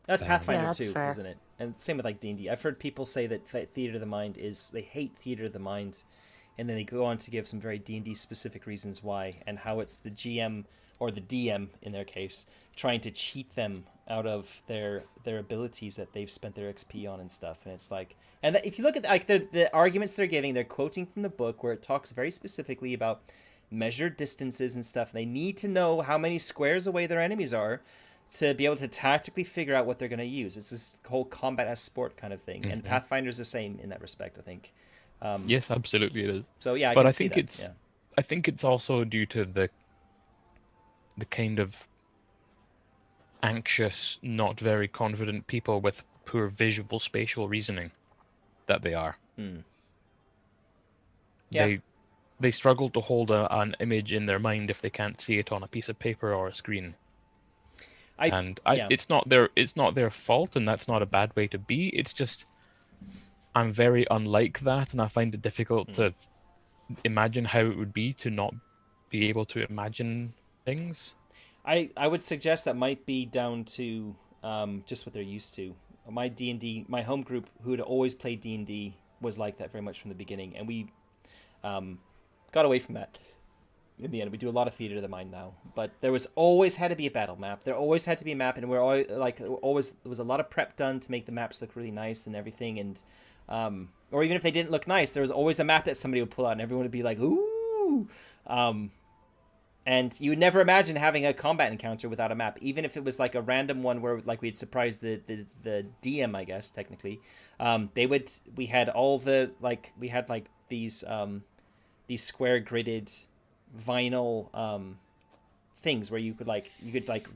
That's Pathfinder that's too, fair. isn't it? And same with like D&D. I've heard people say that Theater of the Mind they hate Theater of the Mind, and then they go on to give some very D&D specific reasons why, and how it's the GM or the DM in their case trying to cheat them out of their abilities that they've spent their XP on and stuff. And it's like, and if you look at like the arguments they're giving, they're quoting from the book where it talks very specifically about measured distances and stuff. And they need to know how many squares away their enemies are to be able to tactically figure out what they're going to use. It's this whole combat as sport kind of thing. And Pathfinder's the same in that respect, I think. Yes, absolutely it is. So yeah, But can I see think that. I think it's also due to the kind of anxious, not very confident people with poor visual spatial reasoning that they are. Yeah. They struggle to hold an image in their mind if they can't see it on a piece of paper or a screen. It's not their fault, and that's not a bad way to be. It's just I'm very unlike that, and I find it difficult to imagine how it would be to not be able to imagine things. I would suggest that might be down to just what they're used to. My D&D, my home group who had always played D&D was like that very much from the beginning, and we got away from that. in the end. We do a lot of theater of the mind now, but there was always had to be a battle map. There always had to be a map, and we're always there was a lot of prep done to make the maps look really nice and everything. And or even if they didn't look nice, there was always a map that somebody would pull out, and everyone would be like, "Ooh!" And you would never imagine having a combat encounter without a map, even if it was like a random one where like we'd surprise the DM, I guess technically. We had all the we had like these square gridded vinyl things where you could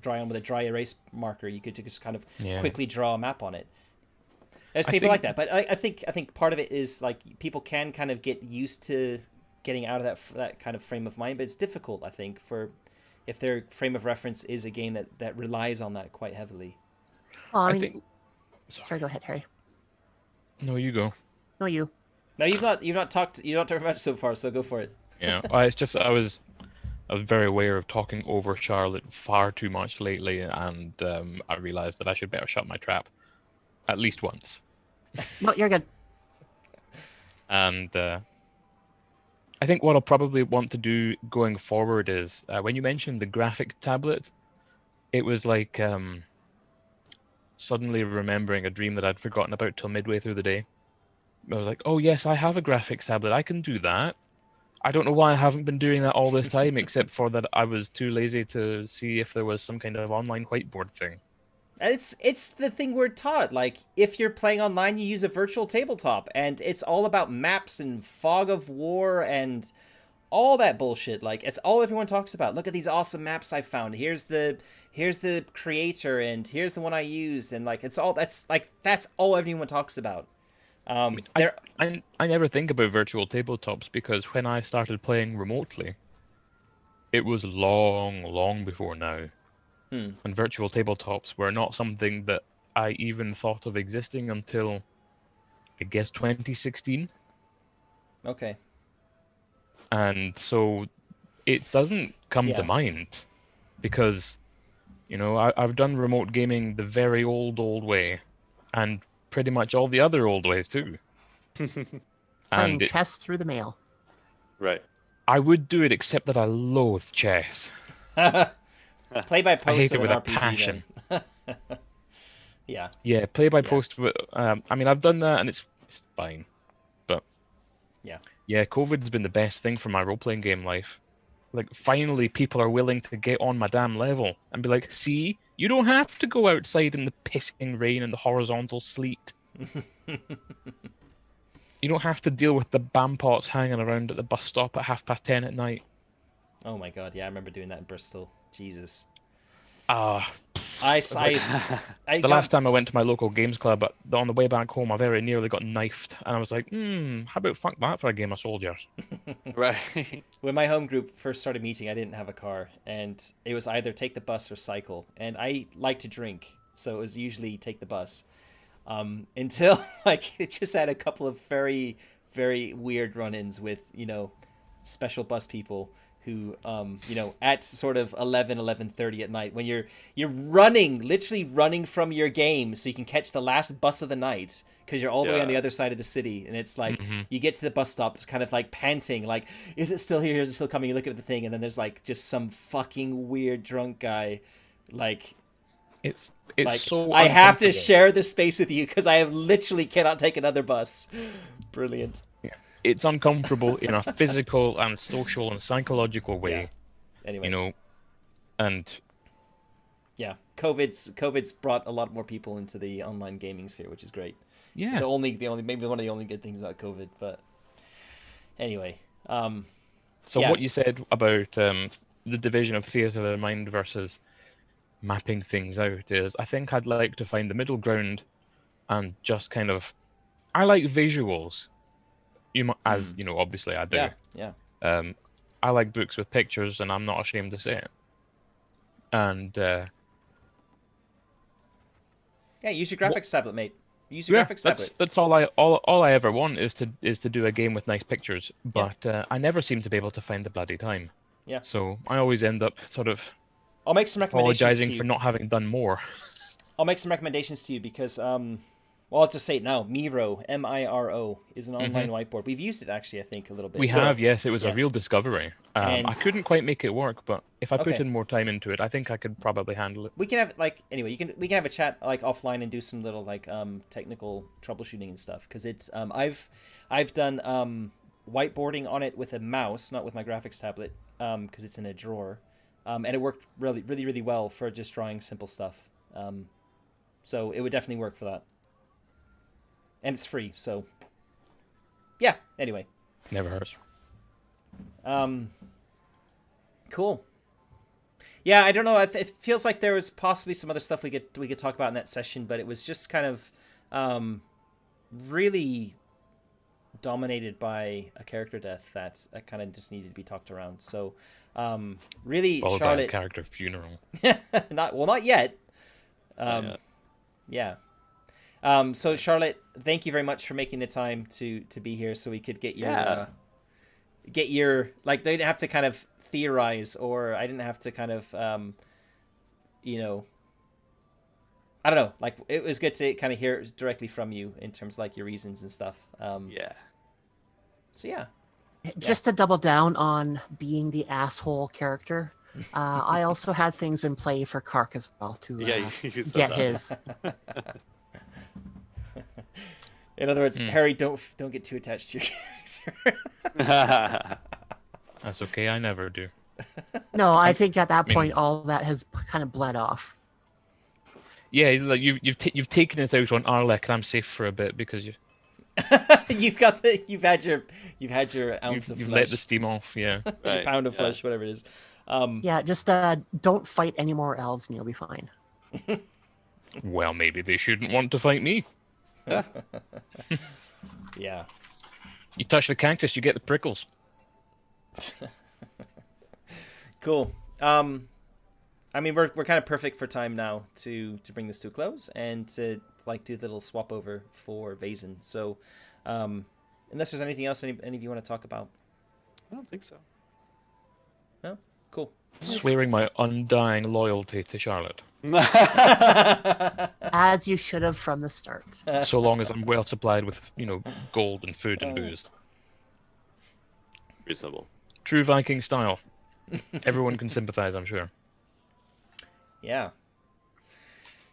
draw on with a dry erase marker. You could just kind of quickly draw a map on it. There's people like that, but I think part of it is like people can kind of get used to getting out of that kind of frame of mind, but it's difficult, I think, if their frame of reference is a game that relies on that quite heavily. Well, I think. Sorry, go ahead, Harry. No, you go. No, you. No, you've not talked very much so far, so go for it. Yeah, it's just I was very aware of talking over Charlotte far too much lately, and I realized that I should better shut my trap at least once. No, you're good. And I think what I'll probably want to do going forward is when you mentioned the graphic tablet, it was like suddenly remembering a dream that I'd forgotten about till midway through the day. I was like, oh yes, I have a graphics tablet. I can do that. I don't know why I haven't been doing that all this time, except for that I was too lazy to see if there was some kind of online whiteboard thing. It's the thing we're taught. Like, if you're playing online, you use a virtual tabletop, and it's all about maps and fog of war and all that bullshit. Like, it's all everyone talks about. Look at these awesome maps I found. Here's the creator, and here's the one I used, and like that's all everyone talks about. I never think about virtual tabletops because when I started playing remotely, it was long before now. And virtual tabletops were not something that I even thought of existing until, I guess, 2016. Okay. And so it doesn't come to mind because, I've done remote gaming the very old way and pretty much all the other old ways too. Playing chess through the mail. Right. I would do it, except that I loathe chess. Play by post. I hate it with a RPG, passion. Yeah. Yeah, play by post. I mean, I've done that and it's fine, but yeah, COVID's been the best thing for my role-playing game life. Like, finally, people are willing to get on my damn level and be like, "See, you don't have to go outside in the pissing rain and the horizontal sleet. You don't have to deal with the bampots hanging around at the bus stop at 10:30 at night." Oh my god, yeah, I remember doing that in Bristol. Jesus. The last time I went to my local games club, on the way back home, I very nearly got knifed, and I was like, how about fuck that for a game of soldiers? Right. When my home group first started meeting, I didn't have a car, and it was either take the bus or cycle, and I like to drink, so it was usually take the bus. Until it just had a couple of very, very weird run-ins with, special bus people who, at sort of 11:30 at night, when you're literally running from your game so you can catch the last bus of the night because you're all the way on the other side of the city, and it's like you get to the bus stop kind of like panting, like, is it still here? Is it still coming? You look at the thing, and then there's like just some fucking weird drunk guy, like. It's like, so I have to share the space with you because I literally cannot take another bus. Brilliant. Yeah. It's uncomfortable in a physical and social and psychological way. Yeah. Anyway. And yeah, COVID's brought a lot more people into the online gaming sphere, which is great. Yeah. The only maybe one of the only good things about COVID, but anyway. So what you said about the division of theatre of the mind versus mapping things out is, I think I'd like to find the middle ground and just kind of, I like visuals. Obviously I do. Yeah. I like books with pictures, and I'm not ashamed to say it. And use your graphics tablet, mate. Use your graphics tablet. That's all I ever want is to do a game with nice pictures, but I never seem to be able to find the bloody time. Yeah. So I always end up sort of I'll make some recommendations apologizing for not having done more. I'll make some recommendations to you because Well, I'll just say it now. Miro, Miro, is an online whiteboard. We've used it actually, I think, a little bit. We have, yes. It was Yeah. a real discovery. And- I couldn't quite make it work, but if I put Okay. in more time into it, I think I could probably handle it. We can have we can have a chat like offline and do some little technical troubleshooting and stuff, because it's I've done whiteboarding on it with a mouse, not with my graphics tablet, because it's in a drawer, and it worked really well for just drawing simple stuff. So it would definitely work for that, and it's free. So yeah. Anyway. Never hurts. Cool. Yeah, I don't know. It feels like there was possibly some other stuff we could talk about in that session, but it was just kind of really dominated by a character death that kind of just needed to be talked around. So really, Followed by Charlotte, a character funeral. not yet. Yeah. So Charlotte, thank you very much for making the time to be here, so we could get your like, they didn't have to kind of theorize, or I didn't have to kind of I don't know, like, it was good to kind of hear it directly from you in terms of like your reasons and stuff. Yeah. So yeah. Just to double down on being the asshole character, I also had things in play for Kark as well to Yeah, you said get that. his. In other words, Harry, don't get too attached to your character. That's okay, I never do. No, I think at that point all that has kind of bled off. Yeah, like you've taken it out on Arlek, and I'm safe for a bit because you've had your ounce of you've flesh, let the steam off. Yeah. Right, pound of yeah. flesh, whatever it is. Yeah, just don't fight any more elves and you'll be fine. Well, maybe they shouldn't want to fight me. Yeah. You touch the cactus, you get the prickles. Cool. I mean, we're kind of perfect for time now to bring this to a close and to like do the little swap over for Vazen. So, unless there's anything else any of you want to talk about. I don't think so. No? Cool. Swearing my undying loyalty to Charlotte, As you should have from the start. so long as I'm well supplied with, gold and food and booze. Reasonable. True Viking style. Everyone can sympathize, I'm sure. Yeah.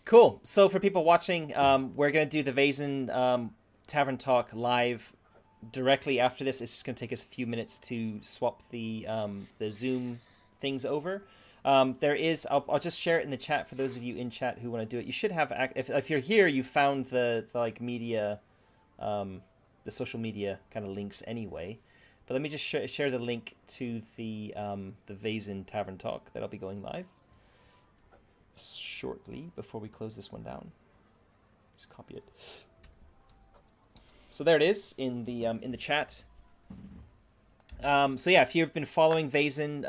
Cool. So for people watching, we're going to do the Vazen Tavern Talk live directly after this. It's just going to take us a few minutes to swap the Zoom things over. There is, I'll just share it in the chat for those of you in chat who want to do it. You should have, if you're here, you found the like media, the social media kind of links anyway. But let me just share the link to the Vazen Tavern Talk that'll be going live shortly before we close this one down. Just copy it. So there it is in the chat. So yeah, if you've been following Vazen,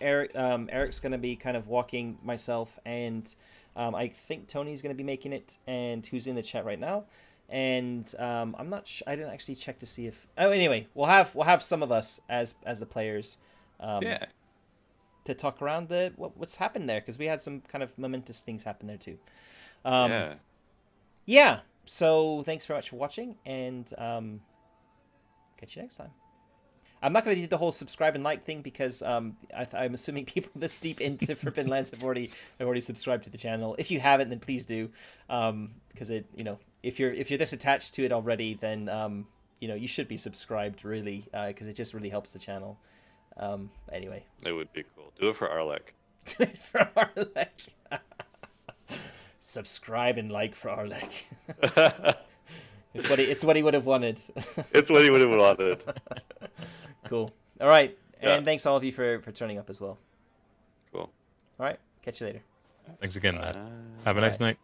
Eric's going to be kind of walking myself, and I think Tony's going to be making it, and who's in the chat right now. And I'm not I didn't actually check to see if anyway, we'll have some of us as the players Yeah. to talk around what's happened there, because we had some kind of momentous things happen there too. Yeah. So thanks very much for watching, and catch you next time. I'm not going to do the whole subscribe and like thing because I'm assuming people this deep into Forbidden Lands have already subscribed to the channel. If you haven't, then please do, because it if you're this attached to it already, then you should be subscribed really, because it just really helps the channel. Anyway, It would be cool. Do it for Arlek. do it for Arlek. Subscribe and like for Arlek. It's what he would have wanted. It's what he would have wanted. Cool. All right. Yeah. And thanks all of you for turning up as well. Cool. All right. Catch you later. Thanks again, Matt. Have a nice night.